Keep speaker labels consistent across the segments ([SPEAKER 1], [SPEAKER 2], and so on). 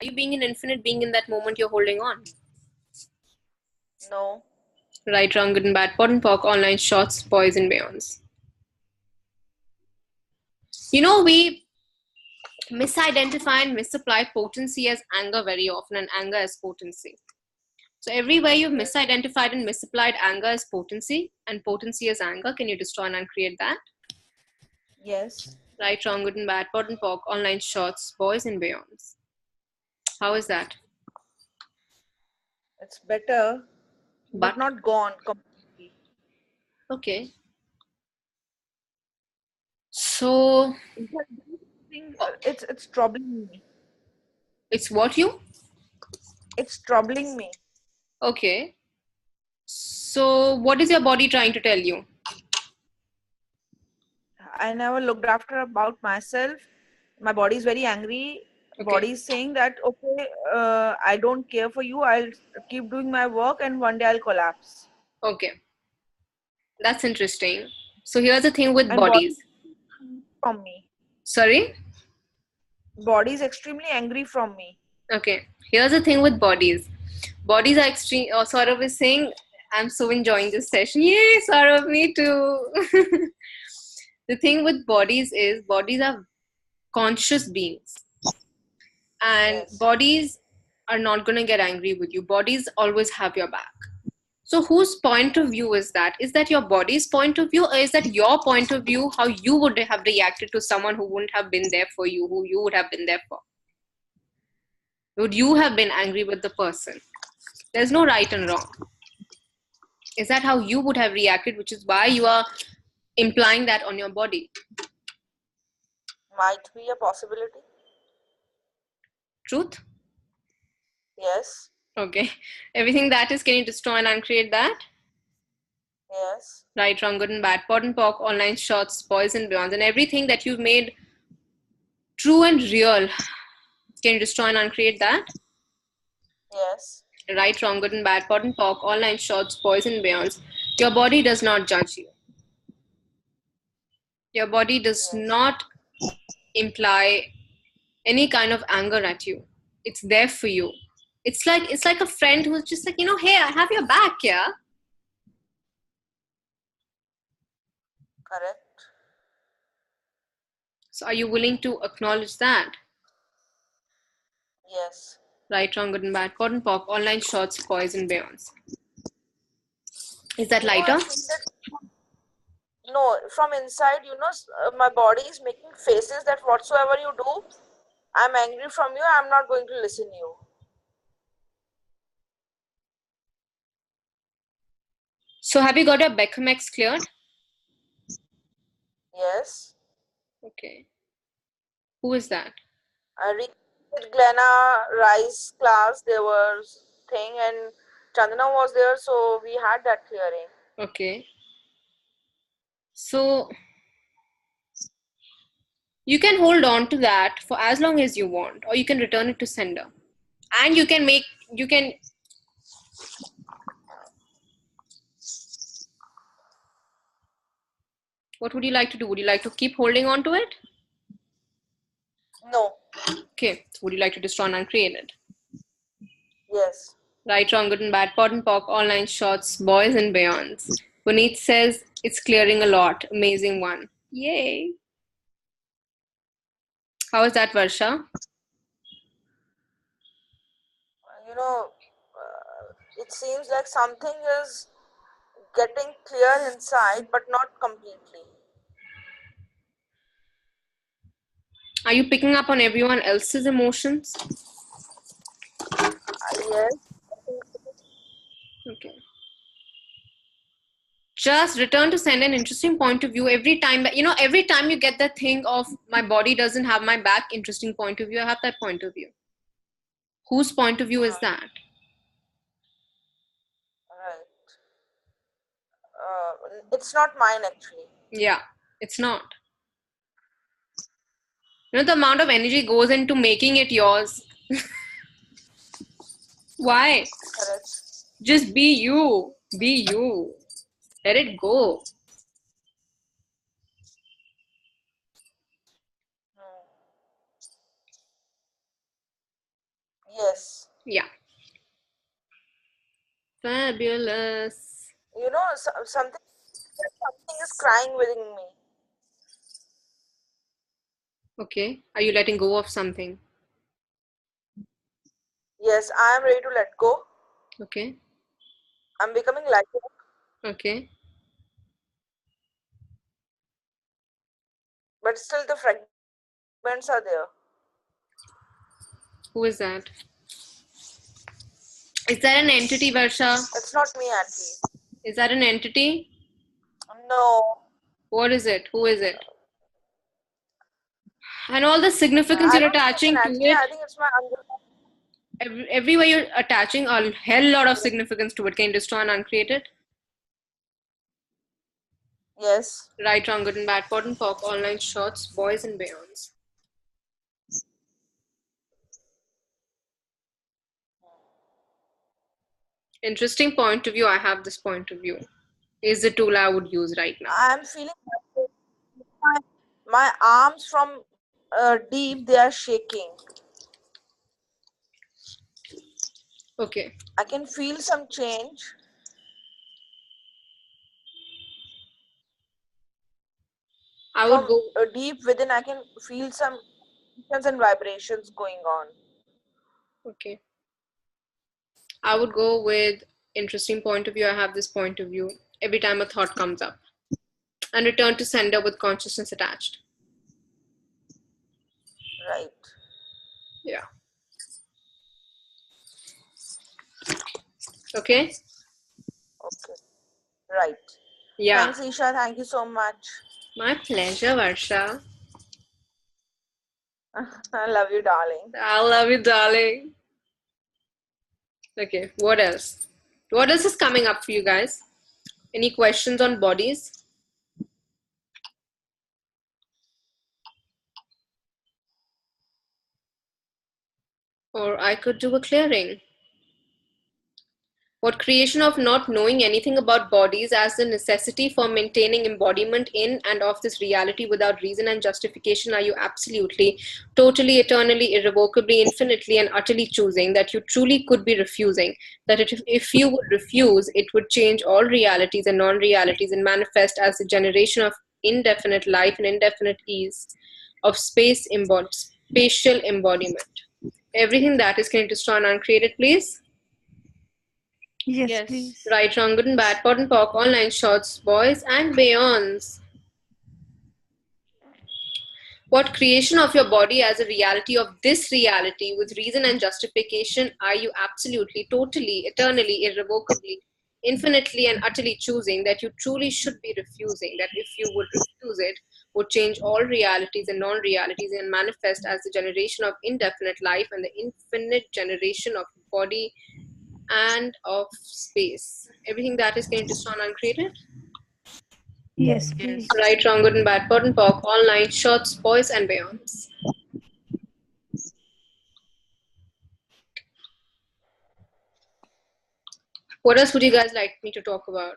[SPEAKER 1] Are you being an infinite being in that moment you're holding on?
[SPEAKER 2] No.
[SPEAKER 1] Right, wrong, good and bad, pot and pock, online, shorts, boys and beyonds. You know, we misidentify and misapply potency as anger very often and anger as potency. So everywhere you've misidentified and misapplied anger as potency and potency as anger, can you destroy and uncreate that?
[SPEAKER 2] Yes.
[SPEAKER 1] Right, wrong, good and bad, pot and pock, online, shorts, boys and beyonds. How is that?
[SPEAKER 2] It's better, but
[SPEAKER 1] But,
[SPEAKER 2] not gone completely.
[SPEAKER 1] okay. So,
[SPEAKER 2] In fact, it's troubling me.
[SPEAKER 1] it's what you?
[SPEAKER 2] It's troubling me.
[SPEAKER 1] Okay. So, what is your body trying to tell you?
[SPEAKER 2] I never looked after about myself. My body is very angry.
[SPEAKER 1] Okay.
[SPEAKER 2] Body is saying that okay, I don't care for you. I'll keep doing my work, and one day I'll collapse.
[SPEAKER 1] Okay. That's interesting. So, here's the thing with
[SPEAKER 2] And body
[SPEAKER 1] bodies.
[SPEAKER 2] from me.
[SPEAKER 1] Sorry?
[SPEAKER 2] Body is extremely angry from me.
[SPEAKER 1] Okay. Here's the thing with bodies. Bodies are extreme. Oh, Saurav is saying, I'm so enjoying this session. Yay, Saurav, me too. The thing with bodies are conscious beings, and
[SPEAKER 2] Yes.
[SPEAKER 1] bodies are not going to get angry with you. Bodies always have your back. So whose point of view is that? Is that your body's point of view, or is that your point of view, how you would have reacted to someone who wouldn't have been there for you, who you would have been there for? Would you have been angry with the person? There's no right and wrong. Is that how you would have reacted, which is why you are implying that on your body?
[SPEAKER 2] Might be a possibility.
[SPEAKER 1] Truth?
[SPEAKER 2] Yes.
[SPEAKER 1] Okay. Everything that is, can you destroy and uncreate that?
[SPEAKER 2] Yes.
[SPEAKER 1] Right, wrong, good and bad, pot and pock, online, shorts, boys and beyonds, and everything that you've made true and real, can you destroy and uncreate that?
[SPEAKER 2] Yes.
[SPEAKER 1] Right, wrong, good and bad, pot and pock, online, shorts, boys and beyonds. Your body does not judge you. Your body does
[SPEAKER 2] Yes.
[SPEAKER 1] not imply any kind of anger at you. It's there for you. It's like a friend who's just like, hey, I have your back, yeah.
[SPEAKER 2] Correct.
[SPEAKER 1] So are you willing to acknowledge that?
[SPEAKER 2] Yes.
[SPEAKER 1] Right, wrong, good and bad, pot and pock, online, shorts, boys and beyonds. Is that
[SPEAKER 2] I
[SPEAKER 1] lighter?
[SPEAKER 2] feel that no, from inside, my body is making faces that whatsoever you do, I'm angry from you. I'm not going to listen to you.
[SPEAKER 1] So have you got your Bechamex cleared?
[SPEAKER 2] Yes.
[SPEAKER 1] Okay. Who is that?
[SPEAKER 2] I read Glenna Rice class. There was thing and Chandana was there, so we had that clearing.
[SPEAKER 1] Okay. So you can hold on to that for as long as you want, or you can return it to sender. And you can, what would you like to do? Would you like to keep holding on to it?
[SPEAKER 2] No.
[SPEAKER 1] Okay. Would you like to destroy and uncreate it?
[SPEAKER 2] Yes.
[SPEAKER 1] Right, wrong, good and bad, pot and pock, online, shorts, boys and beyonds. Puneet says it's clearing a lot. Amazing one. Yay. How is that, Varsha?
[SPEAKER 2] It seems like something is getting clear inside, but not completely.
[SPEAKER 1] Are you picking up on everyone else's emotions?
[SPEAKER 2] Yes.
[SPEAKER 1] Okay. Just return to send an interesting point of view every time. Every time you get that thing of my body doesn't have my back, interesting point of view, I have that point of view. Whose point of view is that?
[SPEAKER 2] Right. It's not mine actually.
[SPEAKER 1] Yeah, it's not. The amount of energy goes into making it yours. Why?
[SPEAKER 2] Correct.
[SPEAKER 1] Just be you. Be you. Let it go.
[SPEAKER 2] Hmm. Yes.
[SPEAKER 1] Yeah. Fabulous.
[SPEAKER 2] You know, something is crying within me.
[SPEAKER 1] Okay. Are you letting go of something?
[SPEAKER 2] Yes, I am ready to let go.
[SPEAKER 1] Okay.
[SPEAKER 2] I'm becoming lighter,
[SPEAKER 1] Okay.
[SPEAKER 2] but still the fragments are there.
[SPEAKER 1] Who is that? Is that an entity, Varsha?
[SPEAKER 2] It's not me, at least.
[SPEAKER 1] Is that an entity?
[SPEAKER 2] No,
[SPEAKER 1] What is it? Who is it? And all the significance
[SPEAKER 2] I
[SPEAKER 1] you're
[SPEAKER 2] don't think it's an
[SPEAKER 1] attaching to
[SPEAKER 2] entity.
[SPEAKER 1] it,
[SPEAKER 2] I think it's my
[SPEAKER 1] everywhere you're attaching a hell lot of significance to it. Can you destroy and uncreate it?
[SPEAKER 2] Yes.
[SPEAKER 1] Right, wrong, good and bad, pot and pock, online shots, boys and beyonds. Interesting point of view. I have this point of view. Is the tool I would use right now.
[SPEAKER 2] I'm feeling my, my arms from deep, they are shaking.
[SPEAKER 1] Okay.
[SPEAKER 2] I can feel some change
[SPEAKER 1] I would
[SPEAKER 2] from
[SPEAKER 1] go.
[SPEAKER 2] deep within. I can feel some vibrations and vibrations going on.
[SPEAKER 1] Okay. I would go with interesting point of view. I have this point of view. Every time a thought comes up. And return to sender with consciousness attached.
[SPEAKER 2] Right.
[SPEAKER 1] Yeah. Okay?
[SPEAKER 2] Okay. Right.
[SPEAKER 1] Yeah.
[SPEAKER 2] Thanks, Isha. Thank you so much.
[SPEAKER 1] My pleasure, Varsha.
[SPEAKER 2] I love you, darling.
[SPEAKER 1] I love you, darling. Okay, what else? What else is coming up for you guys? Any questions on bodies? Or I could do a clearing. What creation of not knowing anything about bodies as the necessity for maintaining embodiment in and of this reality without reason and justification are you absolutely, totally, eternally, irrevocably, infinitely, and utterly choosing that you truly could be refusing? That if you would refuse, it would change all realities and non realities and manifest as the generation of indefinite life and indefinite ease of spatial embodiment. Everything that is connected to strong and uncreated, please.
[SPEAKER 3] Yes,
[SPEAKER 1] Yes.
[SPEAKER 3] please.
[SPEAKER 1] Right, wrong, good and bad, pot and pock, online shots, boys and beyonds. What creation of your body as a reality of this reality with reason and justification are you absolutely, totally, eternally, irrevocably, infinitely, and utterly choosing that you truly should be refusing? That if you would refuse it, would change all realities and non realities and manifest as the generation of indefinite life and the infinite generation of body and of space. Everything that is going to stand uncreated.
[SPEAKER 3] Yes,
[SPEAKER 1] Yes.
[SPEAKER 3] please.
[SPEAKER 1] Right, wrong, good and bad, pot and pock, online, shots, boys and beyonds. What else would you guys like me to talk about?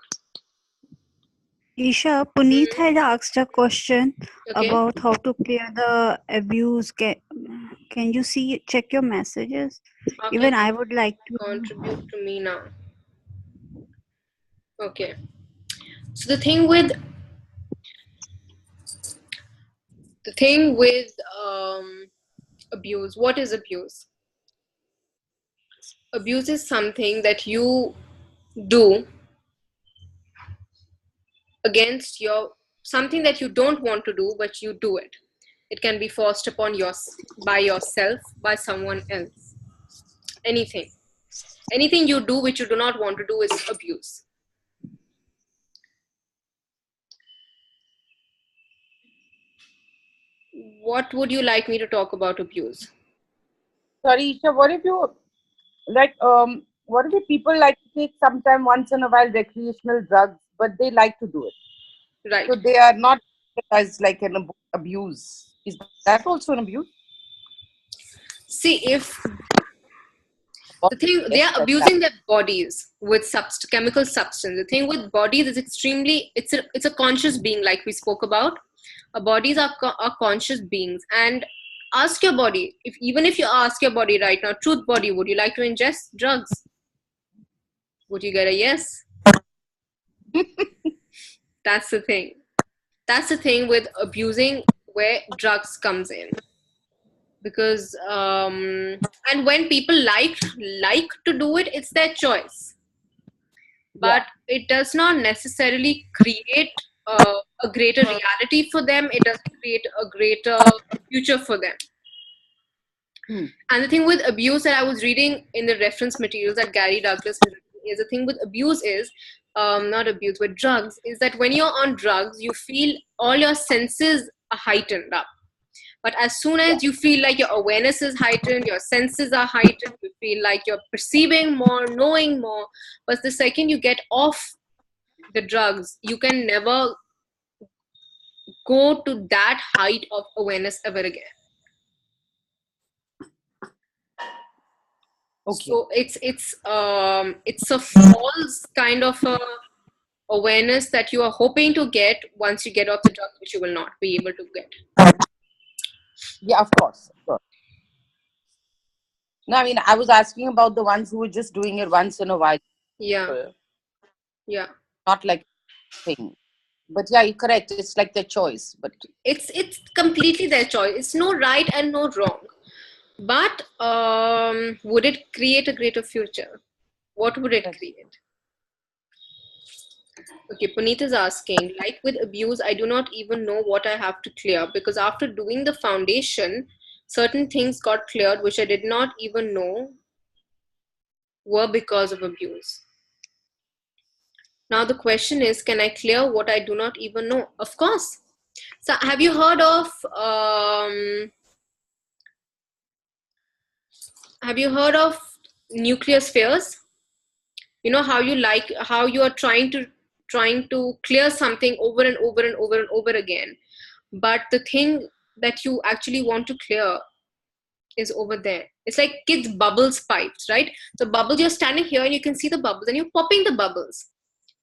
[SPEAKER 3] Isha, Puneet had asked a question
[SPEAKER 1] Okay.
[SPEAKER 3] about how to clear the abuse. Can you check your messages?
[SPEAKER 1] How can
[SPEAKER 3] Even I would like to.
[SPEAKER 1] contribute to me now? Okay. So the thing with abuse. What is abuse? Abuse is something that you do against your something that you don't want to do, but you do it. It can be forced upon by yourself, by someone else. Anything. Anything you do which you do not want to do is abuse. What would you like me to talk about abuse?
[SPEAKER 4] Sorry, Isha, what if you what if people like to take sometime once in a while recreational drugs, but they like to do it?
[SPEAKER 1] Right.
[SPEAKER 4] So they are not as like an abuse. Is that also an abuse?
[SPEAKER 1] See, if the thing they
[SPEAKER 4] Yes,
[SPEAKER 1] are
[SPEAKER 4] that's
[SPEAKER 1] abusing their bodies with chemical substance. The thing with bodies is extremely it's a conscious being, like we spoke about. Our bodies are conscious beings, and ask your body, even if you ask your body right now, truth body, would you like to ingest drugs? Would you get a yes? That's the thing. That's the thing with abusing, where drugs comes in. Because and when people like to do it, it's their choice, but it does not necessarily create a greater reality for them. It doesn't create a greater future for them. And the thing with abuse that I was reading in the reference materials that Gary Douglas has written is, the thing with abuse is not abuse, with drugs, is that when you're on drugs, you feel all your senses are heightened up. But as soon as you feel like your awareness is heightened, your senses are heightened, you feel like you're perceiving more, knowing more. But the second you get off the drugs, you can never go to that height of awareness ever again.
[SPEAKER 4] Okay.
[SPEAKER 1] So it's a false kind of a awareness that you are hoping to get once you get off the drugs, which you will not be able to get.
[SPEAKER 4] Yeah, of course. No, I mean, I was asking about the ones who were just doing it once in a while.
[SPEAKER 1] Yeah.
[SPEAKER 4] Not like thing. But yeah, you're correct. It's like their choice. But
[SPEAKER 1] it's completely their choice. It's no right and no wrong. But would it create a greater future? What would it create? Okay, Puneet is asking, like with abuse, I do not even know what I have to clear, because after doing the foundation, certain things got cleared which I did not even know were because of abuse. Now the question is, can I clear what I do not even know? Of course. So have you heard of nuclear spheres? You know how you are trying to clear something over and over and over and over again, but the thing that you actually want to clear is over there. It's like kids bubbles pipes, right? So bubbles, you're standing here and you can see the bubbles and you're popping the bubbles,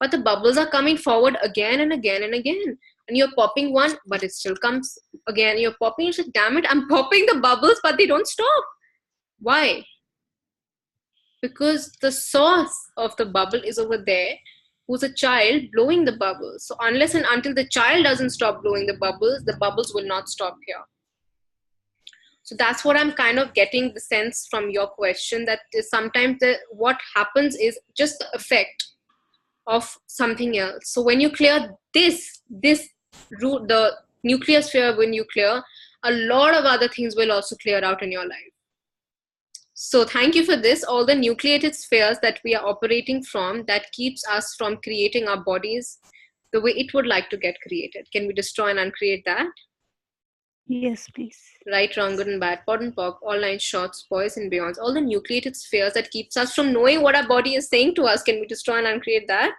[SPEAKER 1] but the bubbles are coming forward again and again and again, and you're popping one, but it still comes again. You're popping, you're like, damn it, I'm popping the bubbles, but they don't stop. Why? Because the source of the bubble is over there, who's a child blowing the bubbles. So unless and until the child doesn't stop blowing the bubbles will not stop here. So that's what I'm kind of getting the sense from your question, that sometimes what happens is just the effect of something else. So when you clear this root, the nuclear sphere, when you clear, a lot of other things will also clear out in your life. So thank you for this. All the nucleated spheres that we are operating from, that keeps us from creating our bodies the way it would like to get created. Can we destroy and uncreate that?
[SPEAKER 3] Yes, please.
[SPEAKER 1] Right, wrong, good and bad, pot and pock, all lines, shorts, boys and beyonds. All the nucleated spheres that keeps us from knowing what our body is saying to us. Can we destroy and uncreate that?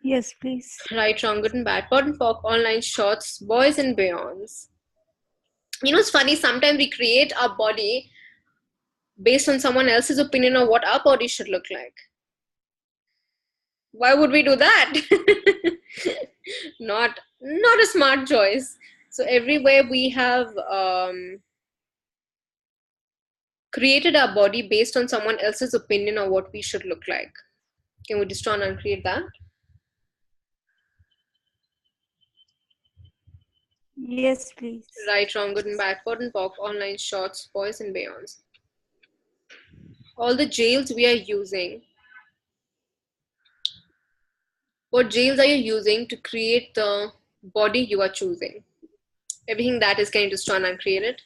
[SPEAKER 3] Yes, please.
[SPEAKER 1] Right, wrong, good and bad, pot and pock, all lines, shorts, boys and beyonds. You know, it's funny, sometimes we create our body based on someone else's opinion of what our body should look like. Why would we do that? Not a smart choice. So everywhere we have created our body based on someone else's opinion of what we should look like. Can we destroy and uncreate that?
[SPEAKER 3] Yes, please.
[SPEAKER 1] Right, wrong, good and bad, pot and pock, online, shorts, boys and beyonds. All the jails we are using. What jails are you using to create the body you are choosing? Everything that is, can you destroy and uncreate it?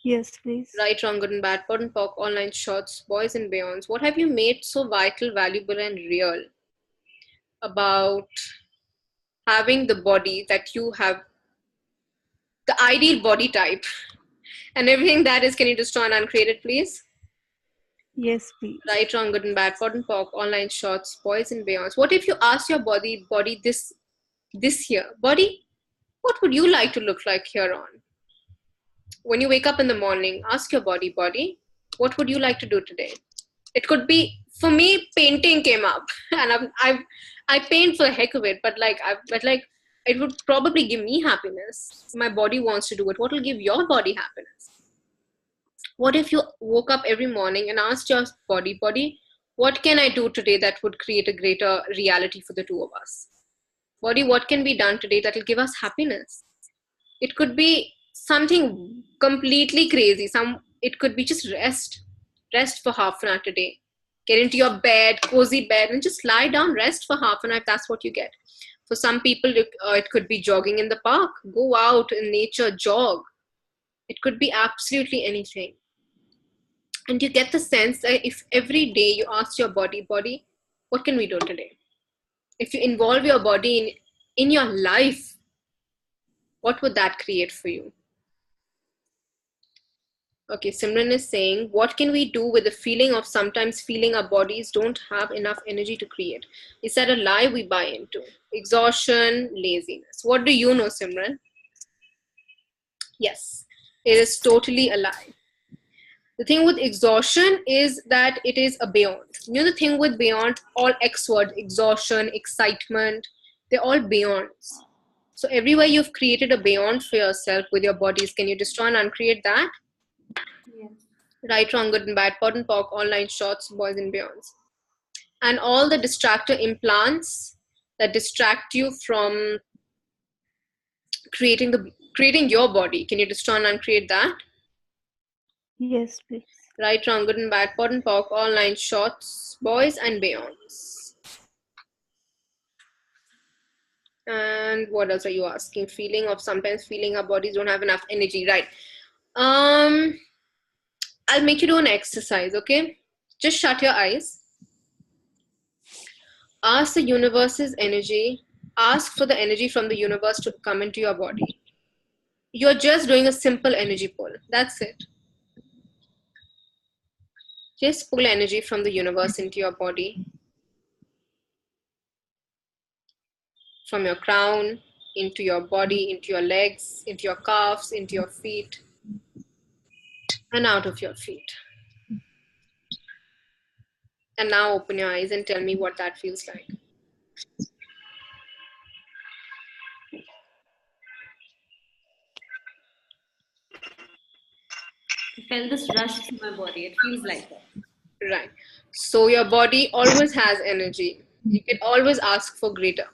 [SPEAKER 3] Yes, please.
[SPEAKER 1] Right, wrong, good and bad, pot and pock, online, shorts, boys and beyonds. What have you made so vital, valuable and real about having the body that you have, the ideal body type, and everything that is, can you destroy and uncreate it, please?
[SPEAKER 3] Yes, please.
[SPEAKER 1] Right, wrong, good and bad, pot and pock, online, shorts, boys and beyonds. What if you ask your body this year, body, what would you like to look like here on? When you wake up in the morning, ask your body, what would you like to do today? It could be, for me, painting came up, and I paint for the heck of it, but like it would probably give me happiness. My body wants to do it. What will give your body happiness? What if you woke up every morning and asked your body, what can I do today that would create a greater reality for the two of us? Body, what can be done today that will give us happiness? It could be something completely crazy. It could be just rest for half an hour today. Get into your bed, cozy bed, and just lie down, rest for half an hour if that's what you get. For some people, it could be jogging in the park. Go out in nature, jog. It could be absolutely anything. And you get the sense that if every day you ask your body, what can we do today? If you involve your body in your life, what would that create for you? Okay, Simran is saying, what can we do with the feeling of sometimes feeling our bodies don't have enough energy to create? Is that a lie we buy into? Exhaustion, laziness. What do you know, Simran? Yes, it is totally a lie. The thing with exhaustion is that it is a beyond. You know the thing with beyond, all X words, exhaustion, excitement, they're all beyonds. So everywhere you've created a beyond for yourself with your bodies, can you destroy and uncreate that?
[SPEAKER 5] Yes.
[SPEAKER 1] Right, wrong, good and bad, pot and pock, online shots, boys and beyonds. And all the distractor implants that distract you from creating your body, can you destroy and uncreate that?
[SPEAKER 3] Yes, please.
[SPEAKER 1] Right, wrong, good and bad, pot and pock, all nine shots, boys and beyonds. And what else are you asking? Sometimes feeling our bodies don't have enough energy, right? I'll make you do an exercise, okay? Just shut your eyes. Ask the universe's energy. Ask for the energy from the universe to come into your body. You're just doing a simple energy pull. That's it. Just pull energy from the universe into your body. From your crown, into your body, into your legs, into your calves, into your feet, and out of your feet. And now open your eyes and tell me what that feels like.
[SPEAKER 5] I felt this rush through my body. It feels like that.
[SPEAKER 1] Right. So your body always has energy. You can always ask for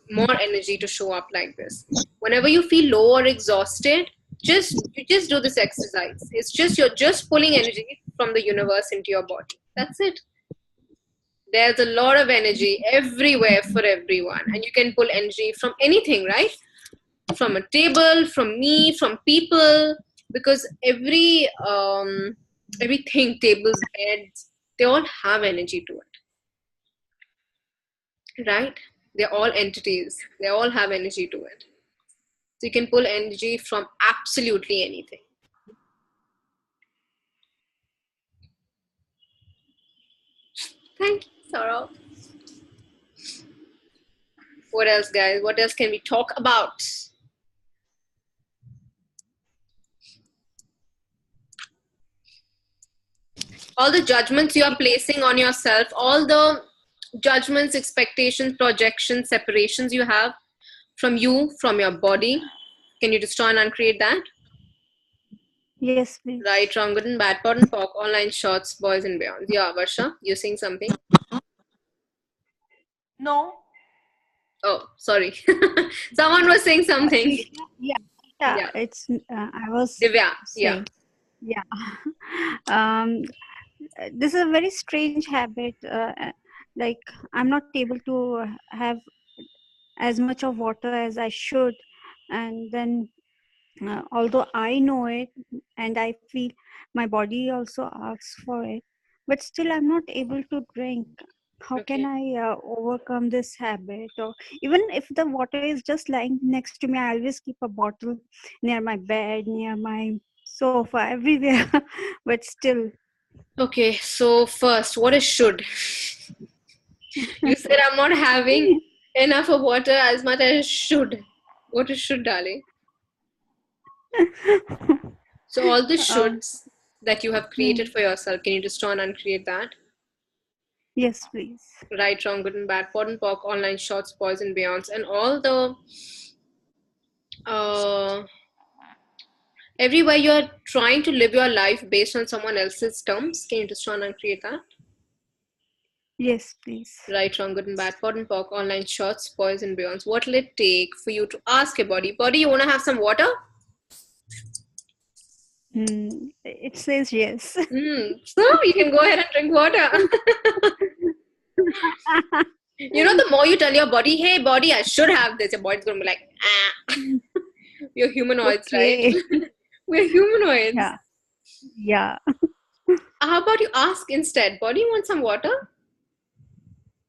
[SPEAKER 1] more energy to show up like this. Whenever you feel low or exhausted, you just do this exercise. It's just you're just pulling energy from the universe into your body. That's it. There's a lot of energy everywhere for everyone, and you can pull energy from anything, right? From a table, from me, from people, because everything, tables, beds, they all have energy to it, right? They're all entities. They all have energy to it. So you can pull energy from absolutely anything. Thank you, Saurabh. What else, guys? What else can we talk about? All the judgments you are placing on yourself, all the judgments, expectations, projections, separations you have from you, from your body, can you destroy and uncreate that?
[SPEAKER 3] Yes, please.
[SPEAKER 1] Right, wrong, good and bad, pot and pock, online shots, boys and beyonds. Yeah, Varsha, you're saying something?
[SPEAKER 2] No.
[SPEAKER 1] Oh, sorry. Someone was saying something.
[SPEAKER 3] Yeah,
[SPEAKER 1] Yeah.
[SPEAKER 3] it's I was
[SPEAKER 1] Divya,
[SPEAKER 3] saying. Yeah. um this is a very strange habit, like I'm not able to have as much of water as I should, and then although I know it and I feel my body also asks for it, but still I'm not able to drink. How can I overcome this habit? Or even if the water is just lying next to me, I always keep a bottle near my bed, near my sofa, everywhere. But still.
[SPEAKER 1] Okay, so first, what is should? You said I'm not having enough of water as much as should. What is should, darling? So all the shoulds that you have created for yourself, can you destroy and uncreate that?
[SPEAKER 3] Yes, please.
[SPEAKER 1] Right, wrong, good and bad, pot and pock, online shots, boys and beyonds, and all the Everywhere you're trying to live your life based on someone else's terms, can you destroy and uncreate that?
[SPEAKER 3] Yes, please.
[SPEAKER 1] Right, wrong, good and bad, pot and pock, online shots, boys and beyonds. What will it take for you to ask your body, you want to have some water?
[SPEAKER 3] It says yes.
[SPEAKER 1] So you can go ahead and drink water. You know, the more you tell your body, hey body, I should have this, your body's going to be like, ah. We're humanoids,
[SPEAKER 3] Okay.
[SPEAKER 1] right? We're humanoids.
[SPEAKER 3] Yeah. Yeah.
[SPEAKER 1] How about you ask instead, body, you want some water?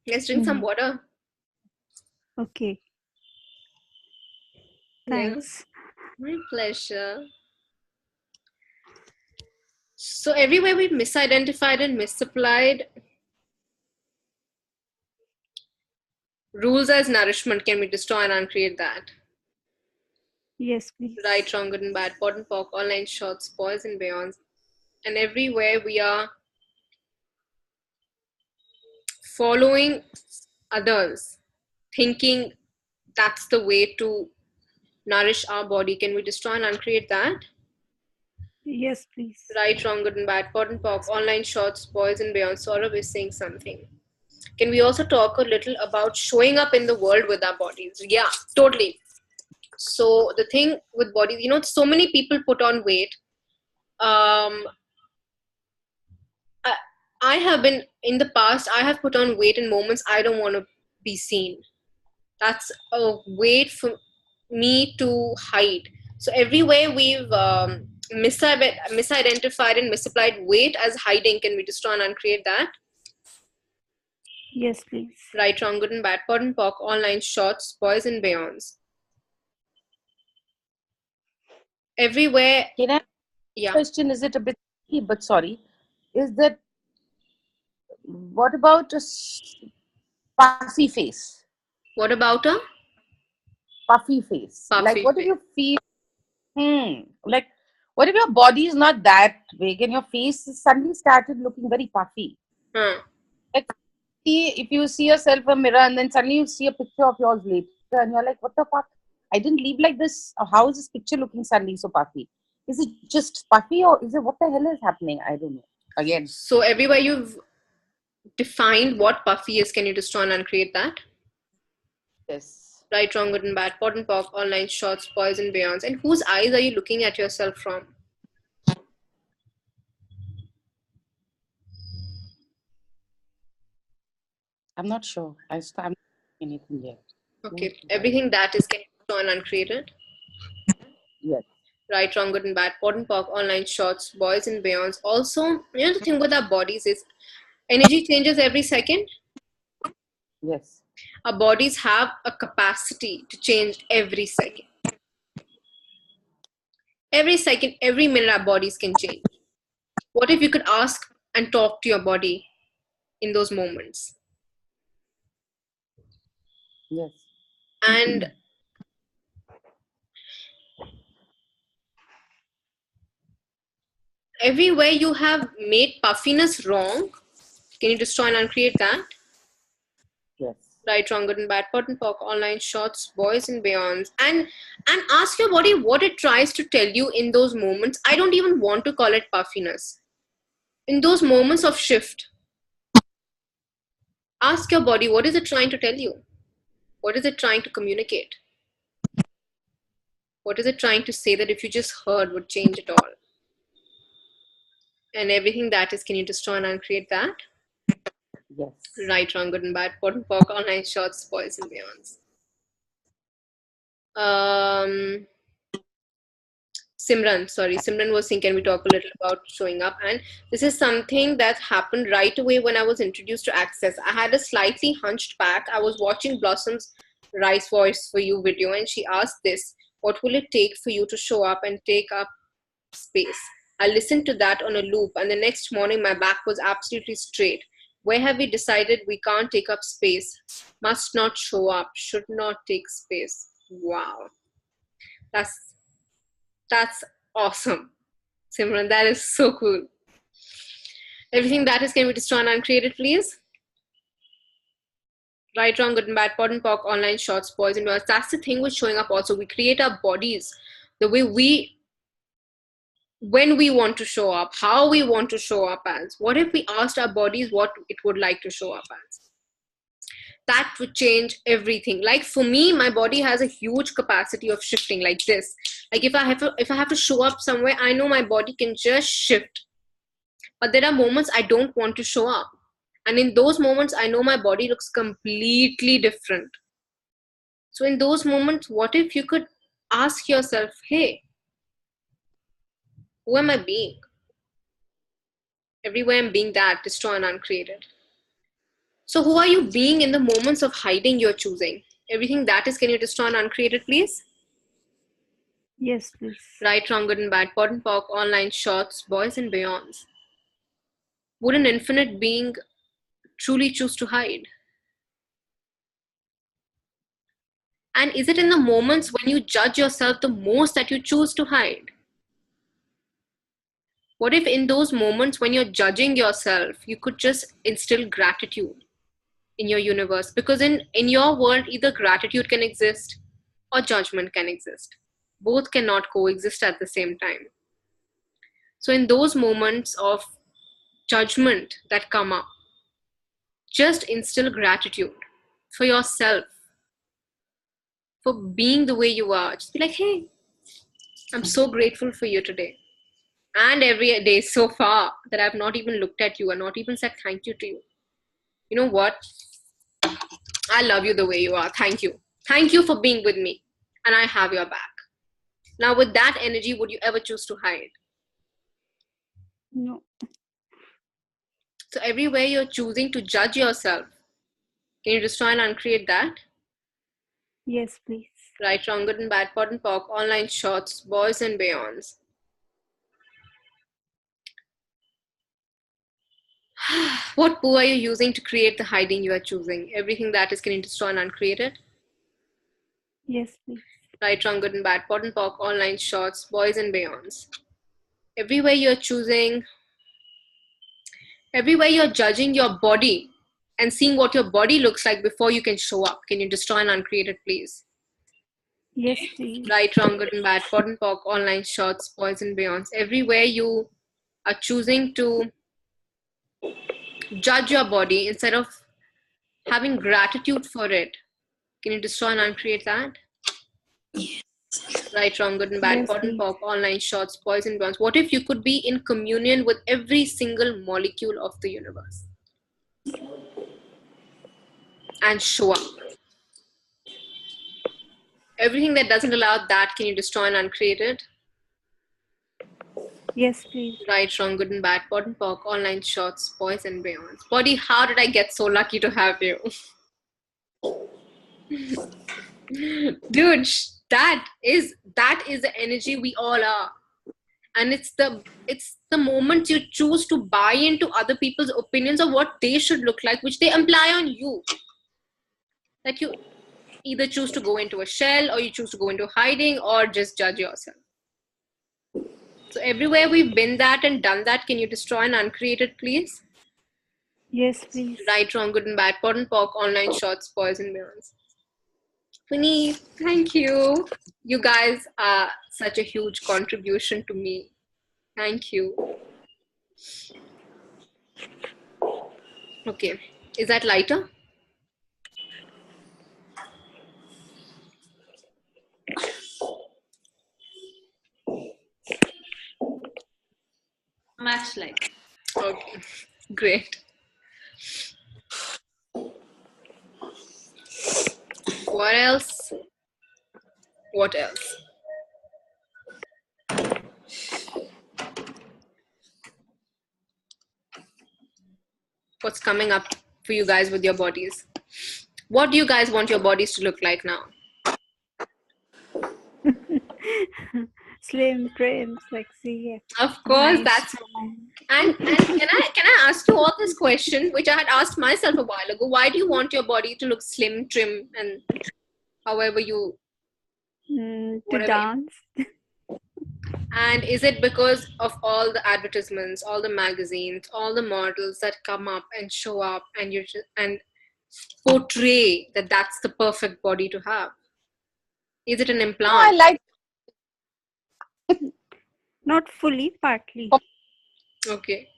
[SPEAKER 1] Let's drink some water.
[SPEAKER 3] Okay.
[SPEAKER 1] Yeah,
[SPEAKER 3] Thanks.
[SPEAKER 1] my pleasure. So everywhere we misidentified and misapplied rules as nourishment, can we destroy and uncreate that?
[SPEAKER 3] Yes, please.
[SPEAKER 1] Right, wrong, good and bad, pot and pock, online shots, boys and beyonds. And everywhere we are following others, thinking that's the way to nourish our body, can we destroy and uncreate that?
[SPEAKER 3] Yes, please.
[SPEAKER 1] Right, wrong, good and bad, pot and pock, online shots, boys and beyonds. Saurabh is saying something. Can we also talk a little about showing up in the world with our bodies? Yeah, totally. So the thing with bodies, you know, so many people put on weight. Um, I have been in the past, I have put on weight in moments I don't want to be seen. That's a weight for me to hide. So everywhere we've misidentified and misapplied weight as hiding, can we destroy and uncreate that?
[SPEAKER 3] Yes, please.
[SPEAKER 1] Right, wrong, good and bad, pot and pock, online shots, boys and beyonds. Everywhere,
[SPEAKER 4] Can I
[SPEAKER 1] yeah.
[SPEAKER 4] question? Is it a bit tricky, but sorry. Is that what about a puffy face?
[SPEAKER 1] What about a
[SPEAKER 4] Puffy face. Like,
[SPEAKER 1] puffy
[SPEAKER 4] what if
[SPEAKER 1] face?
[SPEAKER 4] you feel? Like, what if your body is not that big and your face suddenly started looking very puffy?
[SPEAKER 1] Huh.
[SPEAKER 4] Like, if you see yourself in a mirror and then suddenly you see a picture of yours later and you're like, what the fuck? I didn't live like this. How is this picture looking suddenly so puffy? Is it just puffy or is it what the hell is happening? I don't know. Again.
[SPEAKER 1] So everywhere you've defined what puffy is, can you destroy and uncreate that?
[SPEAKER 4] Yes.
[SPEAKER 1] Right, wrong, good and bad, pot and pock, online shots, boys and beyonds. And whose eyes are you looking at yourself from?
[SPEAKER 4] I'm not sure. I'm not anything yet.
[SPEAKER 1] Okay, everything that is, can you destroy and uncreate it?
[SPEAKER 4] Yes.
[SPEAKER 1] Right, wrong, good and bad, pot and pock, online shots, boys and beyonds. Also, you know, the thing with our bodies is energy changes every second.
[SPEAKER 4] Yes.
[SPEAKER 1] Our bodies have a capacity to change every second. Every second, every minute, our bodies can change. What if you could ask and talk to your body in those moments?
[SPEAKER 4] Yes.
[SPEAKER 1] And everywhere you have made puffiness wrong, can you destroy and uncreate that?
[SPEAKER 4] Yes.
[SPEAKER 1] Right, wrong, good and bad, pot and pock, online shots, boys and beyonds. And ask your body what it tries to tell you in those moments. I don't even want to call it puffiness. In those moments of shift, ask your body, what is it trying to tell you? What is it trying to communicate? What is it trying to say that if you just heard would change it all? And everything that is, can you destroy and uncreate that?
[SPEAKER 4] Yes.
[SPEAKER 1] Right, wrong, good and bad, pot and pock, online shots, boys and beyonds. Simran was saying, can we talk a little about showing up? And this is something that happened right away when I was introduced to Access. I had a slightly hunched back. I was watching Blossom's Rice Voice for You video, and she asked this, what will it take for you to show up and take up space? I listened to that on a loop, and the next morning my back was absolutely straight. Where have we decided we can't take up space? Must not show up, should not take space. Wow. That's awesome. Simran, that is so cool. Everything that is, can we destroy and uncreate it, please? Right, wrong, good and bad, pot and pock, online shorts, boys and girls. That's the thing with showing up also. We create our bodies the way when we want to show up, how we want to show up as. What if we asked our bodies what it would like to show up as? That would change everything. Like for me, my body has a huge capacity of shifting like this. Like if I have to show up somewhere, I know my body can just shift. But there are moments I don't want to show up. And in those moments, I know my body looks completely different. So in those moments, what if you could ask yourself, hey, who am I being? Everywhere I'm being that, destroy and uncreated. So who are you being in the moments of hiding you're choosing? Everything that is, can you destroy and uncreate it, please?
[SPEAKER 3] Yes, please.
[SPEAKER 1] Right, wrong, good and bad, pot and pock, online, shorts, boys and beyonds. Would an infinite being truly choose to hide? And is it in the moments when you judge yourself the most that you choose to hide? What if in those moments when you're judging yourself, you could just instill gratitude in your universe? Because in your world, either gratitude can exist or judgment can exist. Both cannot coexist at the same time. So in those moments of judgment that come up, just instill gratitude for yourself, for being the way you are. Just be like, hey, I'm so grateful for you today. And every day so far that I've not even looked at you and not even said thank you to you. You know what? I love you the way you are. Thank you. Thank you for being with me. And I have your back. Now, with that energy, would you ever choose to hide?
[SPEAKER 3] No.
[SPEAKER 1] So, everywhere you're choosing to judge yourself, can you destroy and uncreate that?
[SPEAKER 3] Yes, please.
[SPEAKER 1] Right, wrong, good and bad, pot and pock, online shorts, boys and beyonds. What poo are you using to create the hiding you are choosing? Everything that is, can you destroy and uncreate it?
[SPEAKER 3] Yes, please.
[SPEAKER 1] Right, wrong, good and bad, pot and pock, online shorts, boys and beyonds. Everywhere you're choosing, everywhere you're judging your body and seeing what your body looks like before you can show up. Can you destroy and uncreate it, please?
[SPEAKER 3] Yes, please.
[SPEAKER 1] Right, wrong, good and bad, pot and pock, online shorts, boys and beyonds. Everywhere you are choosing to judge your body instead of having gratitude for it. Can you destroy and uncreate that? Right, wrong, good and bad,
[SPEAKER 3] Yes,
[SPEAKER 1] pot and
[SPEAKER 3] please.
[SPEAKER 1] pock, online shorts, boys and beyonds. What if you could be in communion with every single molecule of the universe and show up? Everything that doesn't allow that, can you destroy and uncreate it?
[SPEAKER 3] Yes, please.
[SPEAKER 1] Right, wrong, good and bad, pot and pock, online shorts, boys and beyonds. Body, how did I get so lucky to have you? Dude, that is the energy we all are. And it's the moment you choose to buy into other people's opinions of what they should look like, which they imply on you. That you either choose to go into a shell, or you choose to go into hiding, or just judge yourself. So everywhere we've been that and done that, can you destroy and uncreate it, please?
[SPEAKER 3] Yes, please.
[SPEAKER 1] Right, wrong, good and bad, pot and pock, online shorts, boys and beyonds. Puneet, thank you. You guys are such a huge contribution to me. Thank you. Okay, is that lighter?
[SPEAKER 5] Much like.
[SPEAKER 1] Okay, great. What else? What else? What's coming up for you guys with your bodies? What do you guys want your bodies to look like now?
[SPEAKER 3] Slim, trim, sexy.
[SPEAKER 1] Of course,
[SPEAKER 3] Nice.
[SPEAKER 1] that's and can I ask you all this question, which I had asked myself a while ago? Why do you want your body to look slim, trim, and however you
[SPEAKER 3] To
[SPEAKER 1] whatever?
[SPEAKER 3] dance.
[SPEAKER 1] And is it because of all the advertisements, all the magazines, all the models that come up and show up, and portray that that's the perfect body to have? Is it an
[SPEAKER 4] No, I
[SPEAKER 1] implant?
[SPEAKER 4] like
[SPEAKER 3] Not fully, partly.
[SPEAKER 1] Okay.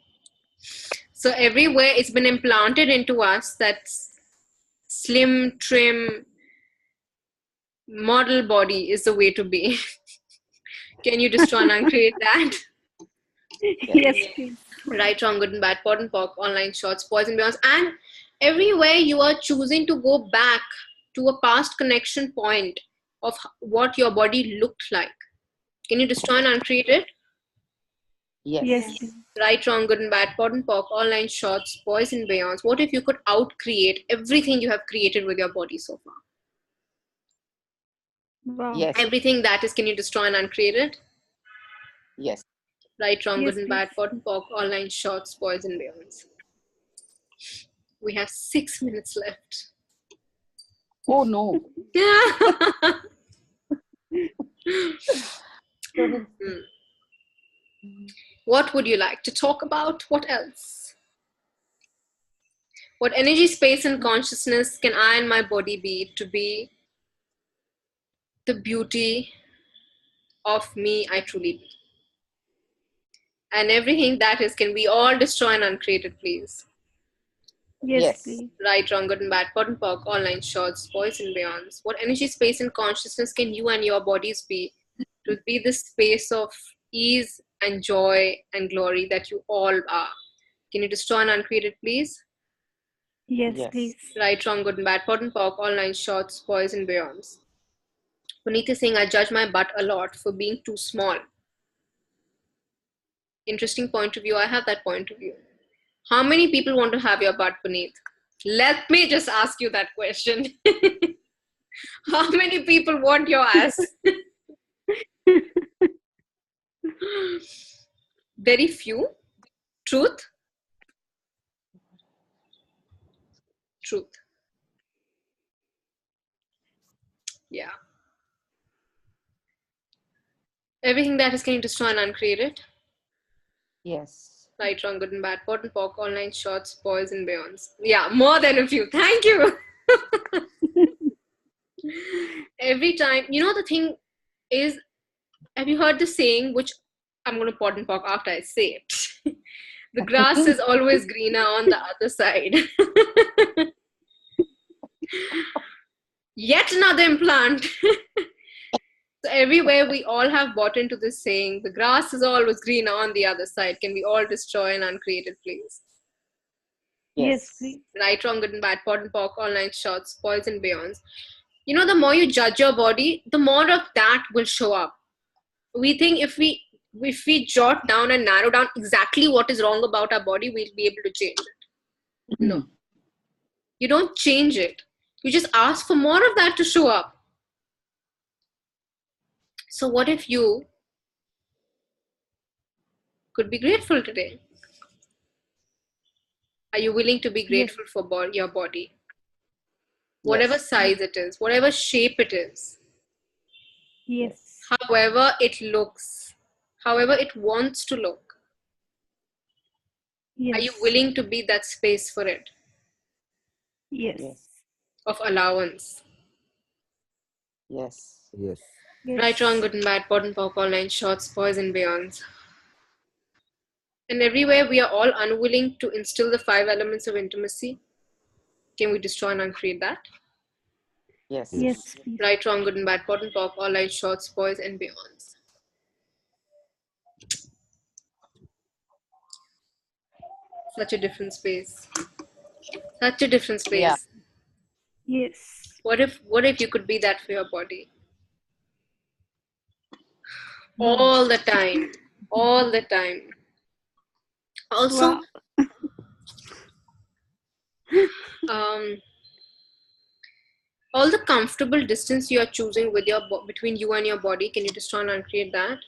[SPEAKER 1] So everywhere it's been implanted into us that slim, trim, model body is the way to be. Can you destroy and uncreate that?
[SPEAKER 3] Yes, please.
[SPEAKER 1] Right, wrong, good and bad, pot and pock, online shorts, poison beyonds, and everywhere you are choosing to go back to a past connection point of what your body looked like. Can you destroy and uncreate it?
[SPEAKER 4] yes.
[SPEAKER 3] Yes, please.
[SPEAKER 1] Right, wrong, good and bad, pot and pock, online shorts, boys and beyonds. What if you could outcreate everything you have created with your body so far?
[SPEAKER 3] Wow.
[SPEAKER 4] Yes.
[SPEAKER 1] Everything that is, can you destroy and uncreate it?
[SPEAKER 4] Yes.
[SPEAKER 1] Right, wrong,
[SPEAKER 3] Yes,
[SPEAKER 1] good and
[SPEAKER 3] please.
[SPEAKER 1] bad, pot and pock, online shorts, boys and beyonds. We have 6 minutes left.
[SPEAKER 4] Oh no.
[SPEAKER 1] What would you like to talk about? What else? What energy, space, and consciousness can I and my body be to be the beauty of me I truly be? And everything that is, can we all destroy and uncreate it, please?
[SPEAKER 3] Yes,
[SPEAKER 4] Yes.
[SPEAKER 3] please.
[SPEAKER 1] Right, wrong, good and bad, pot and pock, online shorts, boys and beyonds. What energy, space, and consciousness can you and your bodies be to be the space of ease and joy and glory that you all are? Can you destroy and uncreate it, please?
[SPEAKER 3] Yes,
[SPEAKER 4] Yes.
[SPEAKER 3] please.
[SPEAKER 1] Right, wrong, good and bad, pot and pock, online shorts, boys and beyonds. Puneet is saying, I judge my butt a lot for being too small. Interesting point of view. I have that point of view. How many people want to have your butt, Puneet? Let me just ask you that question. How many people want your ass? Very few. Truth? Truth. Yeah. Everything that is getting destroyed and uncreated.
[SPEAKER 4] Yes.
[SPEAKER 1] Right, wrong, good and bad, pot and pock, online shorts, boys and beyonds. Yeah, more than a few. Thank you. Every time, you know, the thing is, have you heard the saying, which I'm going to pot and pock after I say it? The grass is always greener on the other side. Yet another implant. So everywhere we all have bought into this saying, the grass is always greener on the other side. Can we all destroy and uncreate it, please?
[SPEAKER 3] Yes, please.
[SPEAKER 1] Right, wrong, good and bad, pot and pock, online shorts, boys and beyonds. You know, the more you judge your body, the more of that will show up. We think if we jot down and narrow down exactly what is wrong about our body, we'll be able to change it. No. You don't change it. You just ask for more of that to show up. So what if you could be grateful today? Are you willing to be grateful for your body? Whatever
[SPEAKER 4] Yes.
[SPEAKER 1] size it is, whatever shape it is,
[SPEAKER 3] Yes.
[SPEAKER 1] however it looks, however it wants to look. Are you
[SPEAKER 3] Yes.
[SPEAKER 1] willing to be that space for it
[SPEAKER 3] Yes.
[SPEAKER 4] Yes.
[SPEAKER 1] of allowance?
[SPEAKER 4] Yes.
[SPEAKER 6] Yes.
[SPEAKER 1] Right, wrong, good and bad, pot and pock, online shorts, boys and beyonds. And everywhere we are all unwilling to instill the 5 elements of intimacy. Can we destroy and uncreate that?
[SPEAKER 4] Yes.
[SPEAKER 3] Yes, please.
[SPEAKER 1] Right, wrong, good and bad, pot and pock, online shorts, boys and beyonds. Such a different space. Such a different space.
[SPEAKER 4] Yeah.
[SPEAKER 3] Yes.
[SPEAKER 1] What if you could be that for your body?
[SPEAKER 3] Wow.
[SPEAKER 1] All the time. All the time. Also,
[SPEAKER 3] Wow.
[SPEAKER 1] all the comfortable distance you are choosing with between you and your body, can you destroy and uncreate that?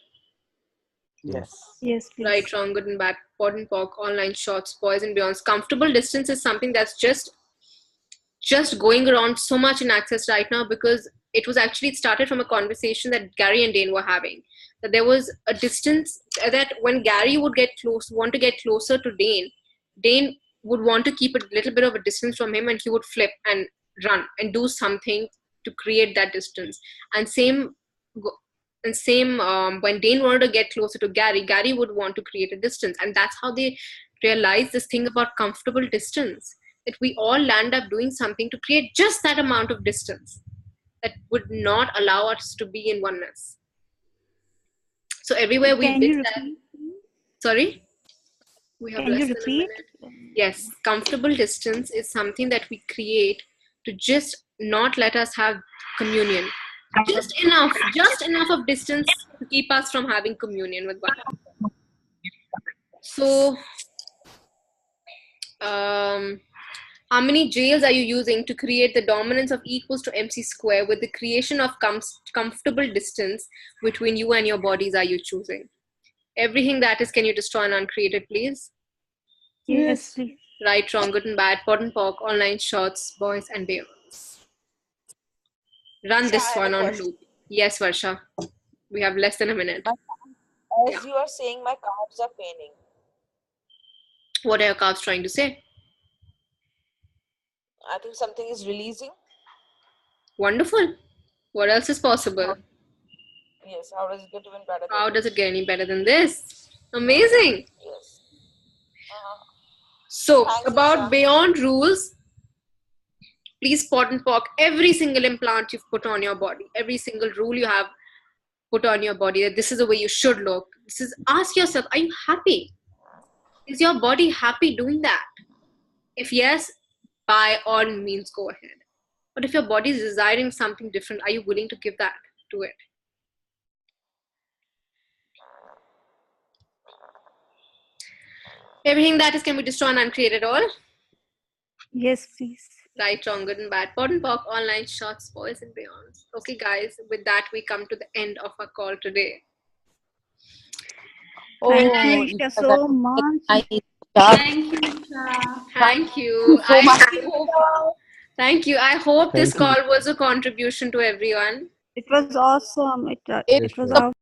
[SPEAKER 4] Yes.
[SPEAKER 3] Yes, please.
[SPEAKER 1] Right, wrong, good and bad, pot and pock, online shorts, boys and beyonds. Comfortable distance is something that's just going around so much in access right now, because it was actually started from a conversation that Gary and Dane were having. That there was a distance that when Gary would want to get closer to Dane would want to keep a little bit of a distance from him, and he would flip and run and do something to create that distance. And same when Dane wanted to get closer to Gary would want to create a distance. And that's how they realize this thing about comfortable distance, that we all land up doing something to create just that amount of distance that would not allow us to be in oneness. So everywhere we
[SPEAKER 3] Can
[SPEAKER 1] miss
[SPEAKER 3] you
[SPEAKER 1] that.
[SPEAKER 3] repeat?
[SPEAKER 1] Sorry, we have
[SPEAKER 3] Can you
[SPEAKER 1] less than a
[SPEAKER 3] repeat?
[SPEAKER 1] minute. Yes, comfortable distance is something that we create to just not let us have communion. Just enough of distance to keep us from having communion with one another. So, how many jails are you using to create the dominance of E equals to MC square with the creation of comfortable distance between you and your bodies are you choosing? Everything that is, can you destroy and uncreate it, please?
[SPEAKER 3] Yes, please.
[SPEAKER 1] Right, wrong, good and bad, pot and pork, online shots, boys and bears. Run
[SPEAKER 2] Sure,
[SPEAKER 1] this
[SPEAKER 2] I have
[SPEAKER 1] one
[SPEAKER 2] a
[SPEAKER 1] on
[SPEAKER 2] question.
[SPEAKER 1] loop. Yes, Varsha. We have less than a minute.
[SPEAKER 2] As you are saying, my calves are paining.
[SPEAKER 1] What are your calves trying to say?
[SPEAKER 2] I think something is releasing.
[SPEAKER 1] Wonderful. What else is possible?
[SPEAKER 2] Yes, how does it get even better
[SPEAKER 1] How
[SPEAKER 2] than
[SPEAKER 1] does
[SPEAKER 2] this?
[SPEAKER 1] it get any better than this? Amazing.
[SPEAKER 2] Yes.
[SPEAKER 1] So,
[SPEAKER 2] Thanks,
[SPEAKER 1] about
[SPEAKER 2] Isha.
[SPEAKER 1] beyond rules, please pot and pork every single implant you've put on your body, every single rule you have put on your body, that this is the way you should look. This is, ask yourself, are you happy? Is your body happy doing that? If yes, by all means, go ahead. But if your body is desiring something different, are you willing to give that to it? Everything that is can be destroyed and uncreated all.
[SPEAKER 3] Yes, please.
[SPEAKER 1] Right, wrong, good and bad. Pot and pork, online shots, boys and beyonds. Okay, guys, with that, we come to the end of our call today.
[SPEAKER 3] Thank
[SPEAKER 4] Oh,
[SPEAKER 3] you,
[SPEAKER 4] Isha,
[SPEAKER 3] Isha, so much.
[SPEAKER 4] nice.
[SPEAKER 5] Thank you, Isha.
[SPEAKER 1] Thank
[SPEAKER 4] Thank
[SPEAKER 1] you.
[SPEAKER 4] you so much.
[SPEAKER 1] Thank you. I hope this
[SPEAKER 6] Thank you.
[SPEAKER 1] call was a contribution to everyone.
[SPEAKER 3] It was awesome. It
[SPEAKER 4] It
[SPEAKER 6] Yes,
[SPEAKER 3] was
[SPEAKER 6] sure.
[SPEAKER 3] out.